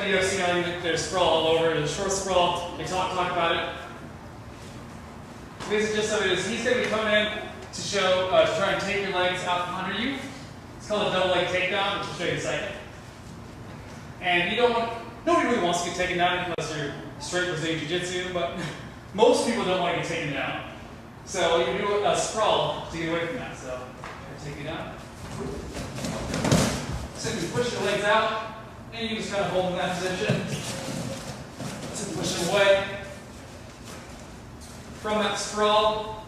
in the UFC, there's sprawl all over. There's a short sprawl. They talk about it. Basically, just so it is, he's going to be coming in to show, to try and take your legs out from under you. It's called a double leg takedown, which I'll show you in a second. And you don't want, nobody really wants to get taken down unless you're straight Brazilian Jiu-jitsu, but most people don't want to get taken down. So you can do a sprawl to get away from that. So I'll take you down. Simply push your legs out, and you just kind of hold in that position. Simply push it away. From that sprawl,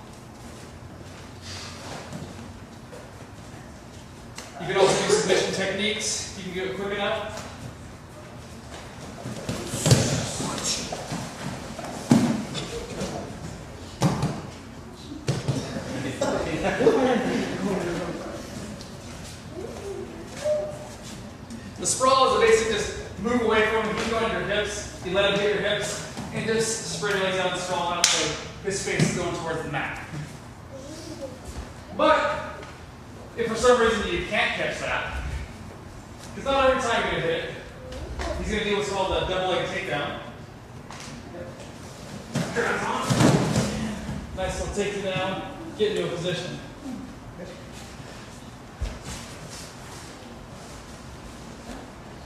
you can also do submission techniques. You can do it quick enough. The sprawl is a basic just move away from him, keep going to your hips. You let him hit your hips, and just spread your legs out and sprawl out so his face is going towards the mat. But if for some reason you can't catch that, because not every time you're going to hit it, he's going to do what's called a double leg takedown. Nice little take you down, get into a position.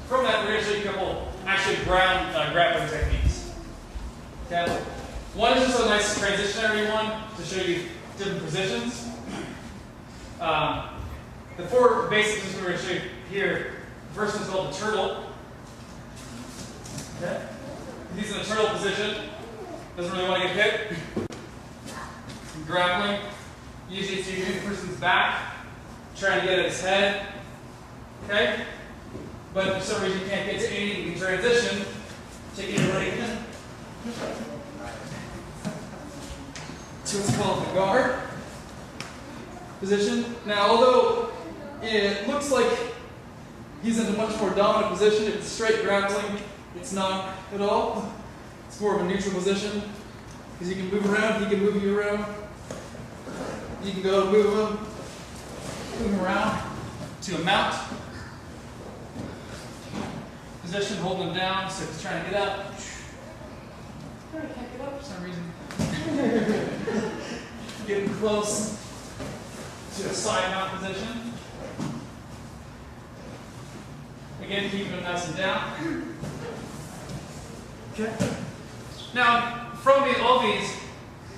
From that, we're going to show you a couple actually grappling techniques. Okay? One is just a nice transitionary one to show you different positions. The four basic positions we're going to show you here. The first one's called the turtle. Okay? He's in a turtle position. Doesn't really want to get hit. Grappling. Usually it's using the person's back, trying to get at his head. Okay? But if for some reason you can't get to anything, you can transition. Take your leg in. To what's called the guard position. Now, although it looks like he's in a much more dominant position, if it's straight grappling, it's not at all. It's more of a neutral position because you can move around, he can move you around. You can go move him around to a mount position, holding him down. So if he's trying to get up, I can't get up for some reason. Getting close to a side mount position. Again, keeping him nice and down. Okay. Now, from all these,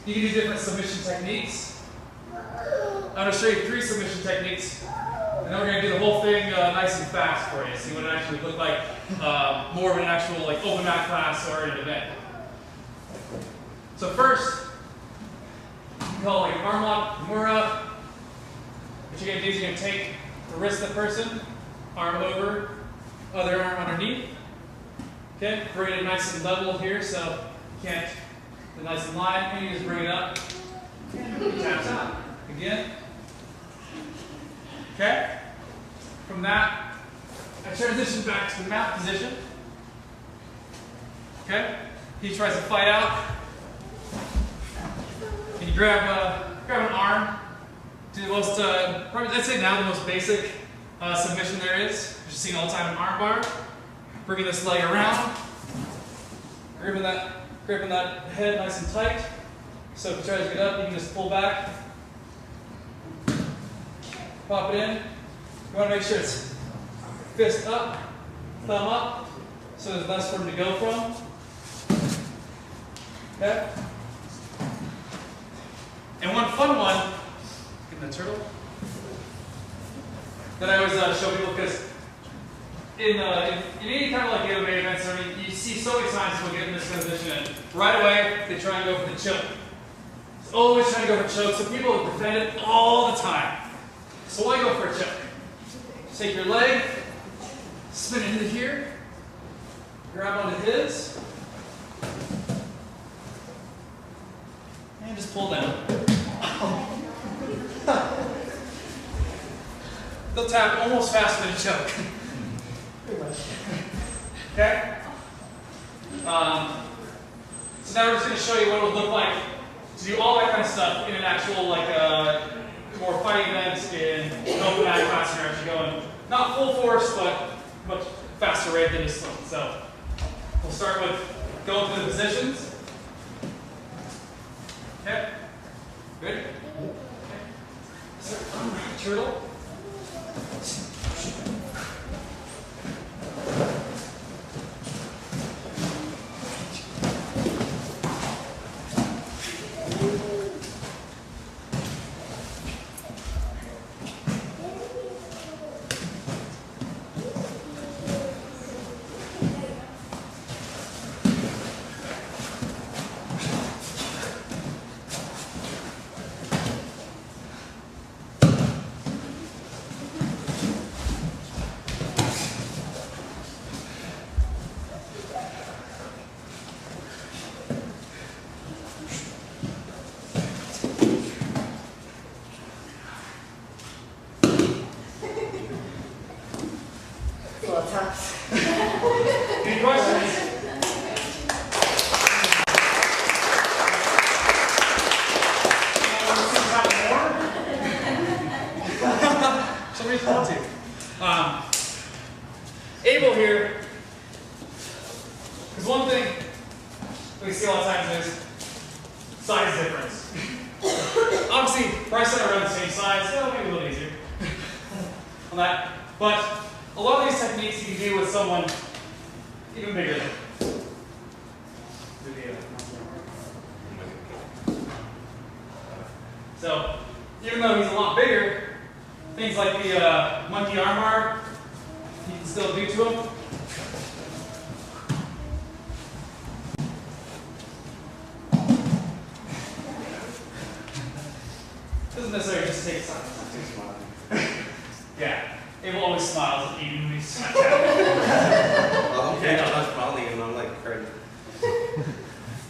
you can do different submission techniques. I'm going to show you 3 submission techniques, and then we're going to do the whole thing nice and fast for you. See what it actually looked like, more of an actual like open mat class or an event. So first, you can call it like an arm lock, Kimura. What you're going to do is you're going to take the wrist of the person, arm over, other arm underneath. Okay, bring it nice and level here so you can't, the nice and line, and you just bring it up, and he taps out. Again. Okay? From that, I transition back to the mount position. Okay? He tries to fight out. And you grab an arm. Do the most, probably, I'd say now the most basic submission there is. You're seeing all the time an arm bar. Bringing this leg around. Gripping that head nice and tight. So if you try to get up, you can just pull back. Pop it in. You want to make sure it's fist up, thumb up, so there's less for him to go from. Okay? And one fun one, getting the turtle, that I always show people because in any kind of like MMA events, I mean, you see so many times people get in this position and right away they try and go for the choke. It's always trying to go for choke, so people defend it all the time. So why go for a choke? Take your leg, spin it into here, grab onto his, and just pull down. They'll tap almost faster than a choke. Okay? So now we're just going to show you what it would look like to do all that kind of stuff in an actual, like, more fighting events in an open mat class. You're actually going not full force, but much faster rate than just so We'll start with going through the positions. Okay. Good? Okay. Turtle. Any questions? Somebody's want to. Abel here, because one thing we see a lot of times is size difference. Obviously, Bryson and I are around the same size, so maybe a little easier on that. But a lot of these techniques you can do with someone even bigger than. So, even though he's a lot bigger, things like the monkey armbar, you can still do to him. Doesn't necessarily just take time. Yeah, Abel always smiles at you when he smacks at Okay, I'm not smiling and I'm like crazy.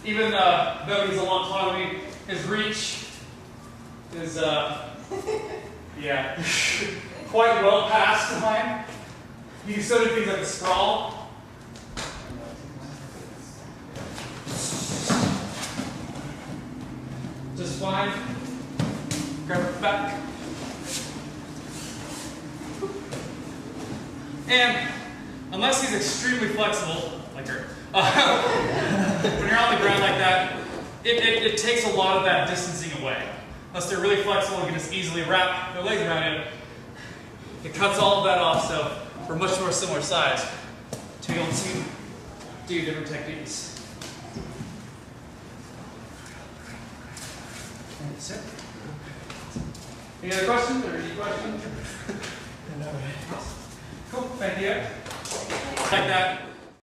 Even though he's a lot taller than me, his reach is yeah, quite well past mine. You can still do things like the sprawl. Just fine. Grab it back. And unless he's extremely flexible, like her, when you're on the ground like that, it takes a lot of that distancing away. Unless they're really flexible and can just easily wrap their legs around it, it cuts all of that off. So we're much more similar size to be able to do different techniques. That's it. Any other questions or any questions? No. Cool, thank you. Like that.